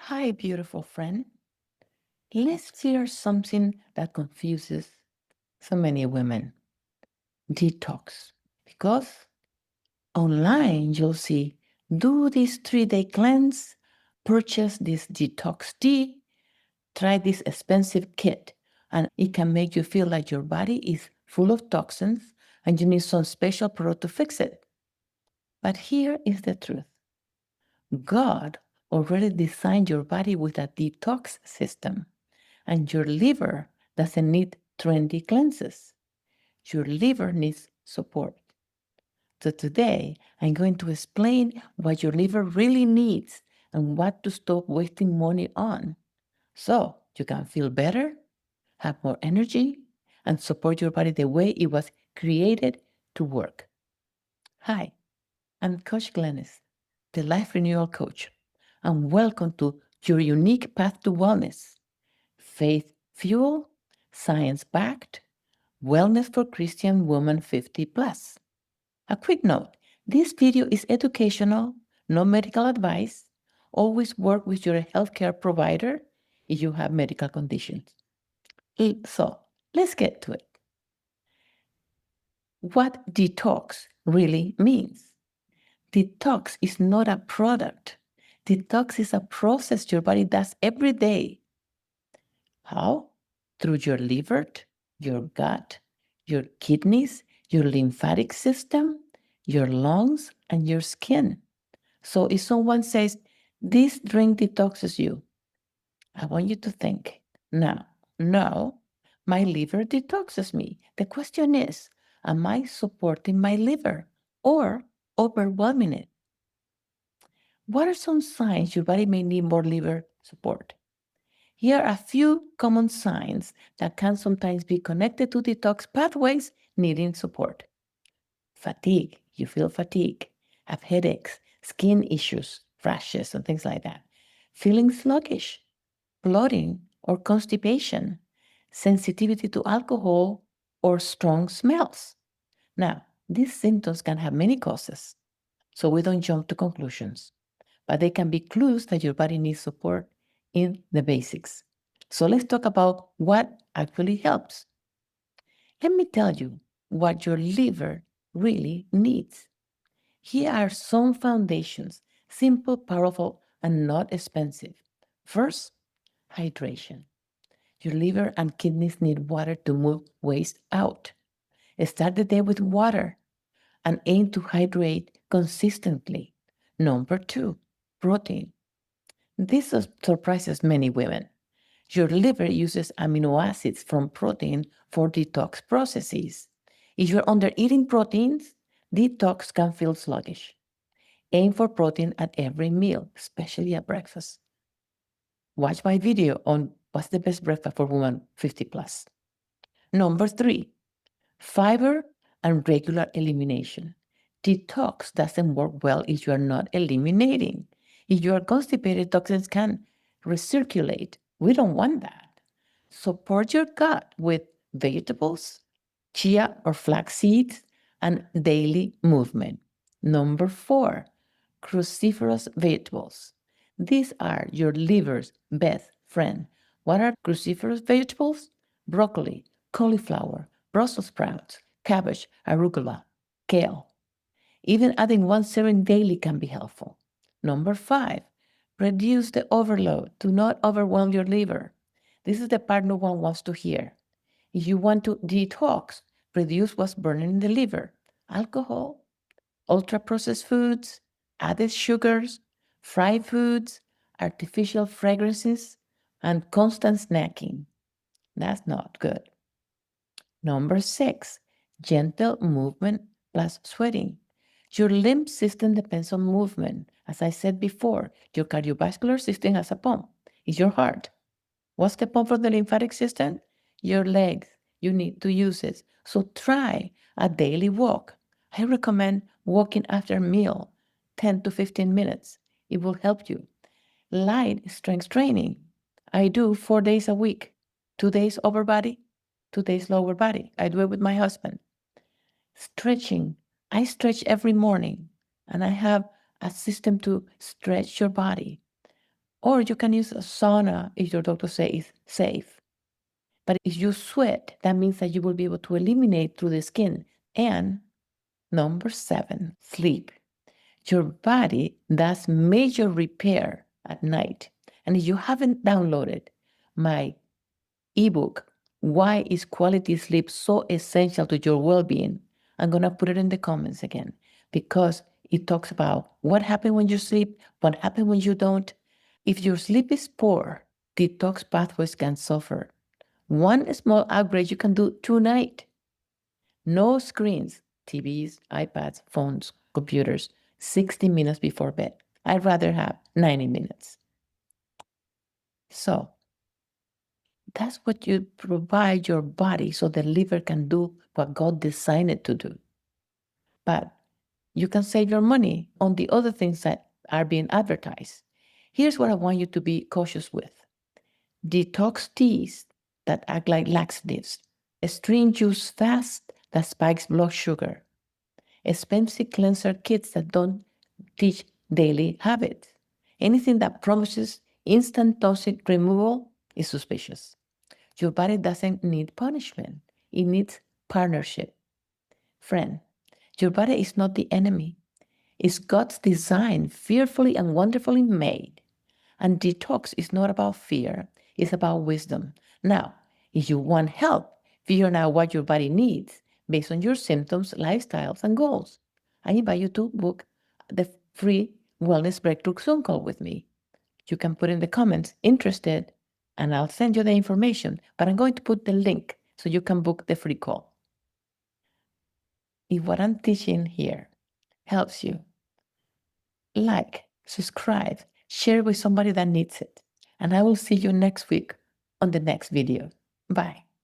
Hi, beautiful friend. Let's clear something that confuses so many women detox. Because online, you'll see do this 3-day cleanse, purchase this detox tea, try this expensive kit, and it can make you feel like your body is full of toxins and you need some special product to fix it. But here is the truth God already designed your body with a detox system. And your liver doesn't need trendy cleanses. Your liver needs support. So today, I'm going to explain what your liver really needs and what to stop wasting money on so you can feel better, have more energy, and support your body the way it was created to work. Hi, I'm Coach Glenis, the Life Renewal Coach, and welcome to your unique path to wellness. Faith fuel, science backed, wellness for Christian women 50 plus. A quick note this video is educational, no medical advice. Always work with your healthcare provider if you have medical conditions. So, let's get to it. What detox really means. Detox is not a product. Detox is a process your body does every day. How? Through your liver, your gut, your kidneys, your lymphatic system, your lungs, and your skin. So if someone says, this drink detoxes you, I want you to think, now, no, my liver detoxes me. The question is, am I supporting my liver or overwhelming it? What are some signs your body may need more liver support? Here are a few common signs that can sometimes be connected to detox pathways needing support. Fatigue, you feel fatigue, have headaches, skin issues, rashes, and things like that. Feeling sluggish, bloating or constipation, sensitivity to alcohol or strong smells. Now, these symptoms can have many causes, so we don't jump to conclusions, but they can be clues that your body needs support in the basics. So let's talk about what actually helps. Let me tell you what your liver really needs. Here are some foundations, simple, powerful, and not expensive. First, hydration. Your liver and kidneys need water to move waste out. Start the day with water and aim to hydrate consistently. Number two, protein. This surprises many women. Your liver uses amino acids from protein for detox processes. If you're under eating proteins, detox can feel sluggish. Aim for protein at every meal, especially at breakfast. Watch my video on what's the best breakfast for women 50 plus. Number three, fiber and regular elimination. Detox doesn't work well if you are not eliminating. If you are constipated, toxins can recirculate. We don't want that. Support your gut with vegetables, chia or flax seeds, and daily movement. Number four, cruciferous vegetables. These are your liver's best friend. What are cruciferous vegetables? Broccoli, cauliflower, Brussels sprouts, cabbage, arugula, kale. Even adding one serving daily can be helpful. Number five, reduce the overload. Do not overwhelm your liver. This is the part no one wants to hear. If you want to detox, reduce what's burning in the liver alcohol, ultra processed foods, added sugars, fried foods, artificial fragrances, and constant snacking. That's not good. Number six, gentle movement plus sweating. Your lymph system depends on movement. As I said before, your cardiovascular system has a pump. It's your heart. What's the pump for the lymphatic system? Your legs. You need to use it. So try a daily walk. I recommend walking after a meal, 10 to 15 minutes. It will help you. Light strength training. I do 4 days a week, 2 days upper body, 2 days lower body. I do it with my husband. Stretching. I stretch every morning and I have a system to stretch your body. Or you can use a sauna if your doctor says it's safe. But if you sweat, that means that you will be able to eliminate through the skin. And number 7, sleep. Your body does major repair at night. And if you haven't downloaded my ebook, Why is Quality Sleep So Essential to Your Well-Being? I'm going to put it in the comments again because it talks about what happens when you sleep, what happens when you don't. If your sleep is poor, detox pathways can suffer. One small upgrade you can do tonight. No screens, TVs, iPads, phones, computers, 60 minutes before bed. I'd rather have 90 minutes. So that's what you provide your body so the liver can do what God designed it to do. But you can save your money on the other things that are being advertised. Here's what I want you to be cautious with. Detox teas that act like laxatives, string juice fast that spikes blood sugar, expensive cleanser kits that don't teach daily habits. Anything that promises instant toxic removal is suspicious. Your body doesn't need punishment, it needs partnership. Friend, your body is not the enemy. It's God's design, fearfully and wonderfully made. And detox is not about fear, it's about wisdom. Now, if you want help, figuring out what your body needs based on your symptoms, lifestyles, and goals, I invite you to book the free Wellness Breakthrough Zoom call with me. You can put in the comments, interested, and I'll send you the information. But I'm going to put the link so you can book the free call. If what I'm teaching here helps you, like, subscribe, share with somebody that needs it. And I will see you next week on the next video. Bye.